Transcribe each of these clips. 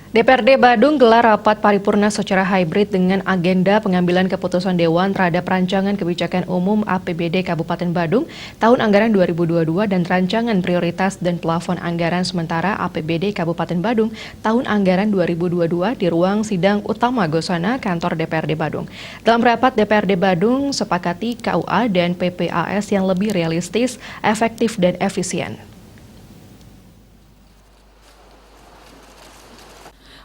DPRD Badung gelar rapat paripurna secara hybrid dengan agenda pengambilan keputusan Dewan terhadap rancangan kebijakan umum APBD Kabupaten Badung tahun anggaran 2022 dan rancangan prioritas dan plafon anggaran sementara APBD Kabupaten Badung tahun anggaran 2022 di ruang sidang utama Gosana kantor DPRD Badung. Dalam rapat, DPRD Badung sepakati KUA dan PPAS yang lebih realistis, efektif, dan efisien.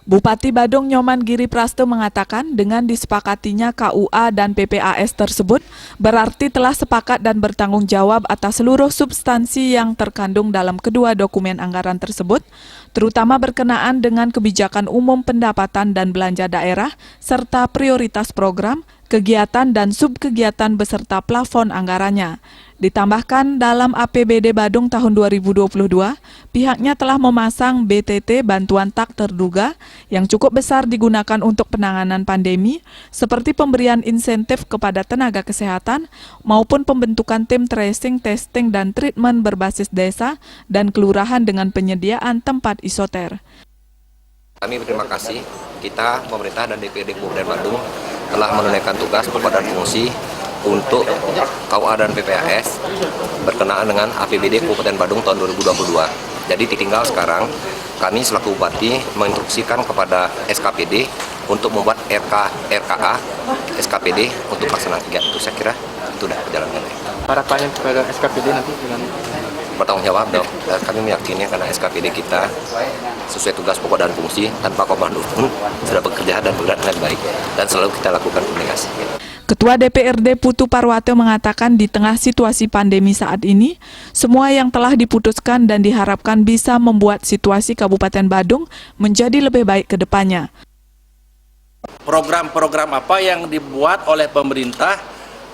Bupati Badung Nyoman Giri Prasto mengatakan dengan disepakatinya KUA dan PPAS tersebut berarti telah sepakat dan bertanggung jawab atas seluruh substansi yang terkandung dalam kedua dokumen anggaran tersebut, terutama berkenaan dengan kebijakan umum pendapatan dan belanja daerah serta prioritas program, kegiatan dan subkegiatan beserta plafon anggarannya. Ditambahkan dalam APBD Badung tahun 2022, pihaknya telah memasang BTT bantuan tak terduga yang cukup besar digunakan untuk penanganan pandemi, seperti pemberian insentif kepada tenaga kesehatan maupun pembentukan tim tracing, testing, dan treatment berbasis desa dan kelurahan dengan penyediaan tempat isoter. Kami berterima kasih, kita, pemerintah dan DPRD Kabupaten Badung telah menunaikan tugas kepada fungsi untuk KUA dan PPAS berkenaan dengan APBD Kabupaten Badung tahun 2022. Jadi tinggal sekarang kami selaku Bupati menginstruksikan kepada SKPD untuk membuat RKA SKPD untuk pelaksanaan kegiatan itu. Saya kira itu sudah berjalan dengan baik. Harapannya kepada SKPD nanti dengan bertanggung jawab dong. Kami meyakini karena SKPD kita sesuai tugas pokok dan fungsi tanpa komando pun sudah bekerja dan bergerak dengan baik dan selalu kita lakukan komunikasi. Ketua DPRD Putu Parwato mengatakan di tengah situasi pandemi saat ini, semua yang telah diputuskan dan diharapkan bisa membuat situasi Kabupaten Badung menjadi lebih baik ke depannya. Program-program apa yang dibuat oleh pemerintah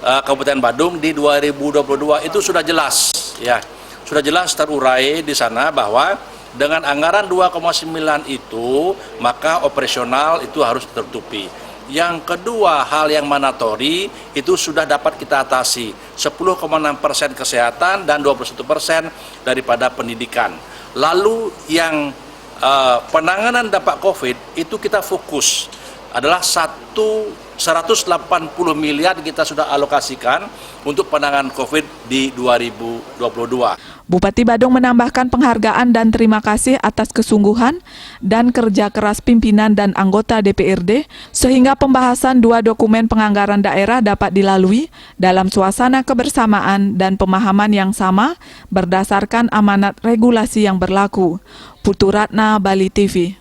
Kabupaten Badung di 2022 itu sudah jelas, ya, sudah jelas terurai di sana bahwa dengan anggaran 2,9 itu maka operasional itu harus tertutupi. Yang kedua, hal yang mandatori itu sudah dapat kita atasi, 10,6% kesehatan dan 21% daripada pendidikan. Lalu yang penanganan dampak COVID itu kita fokus adalah 180 miliar kita sudah alokasikan untuk penanganan COVID di 2022. Bupati Badung menambahkan penghargaan dan terima kasih atas kesungguhan dan kerja keras pimpinan dan anggota DPRD sehingga pembahasan dua dokumen penganggaran daerah dapat dilalui dalam suasana kebersamaan dan pemahaman yang sama berdasarkan amanat regulasi yang berlaku. Putu Ratna, Bali TV.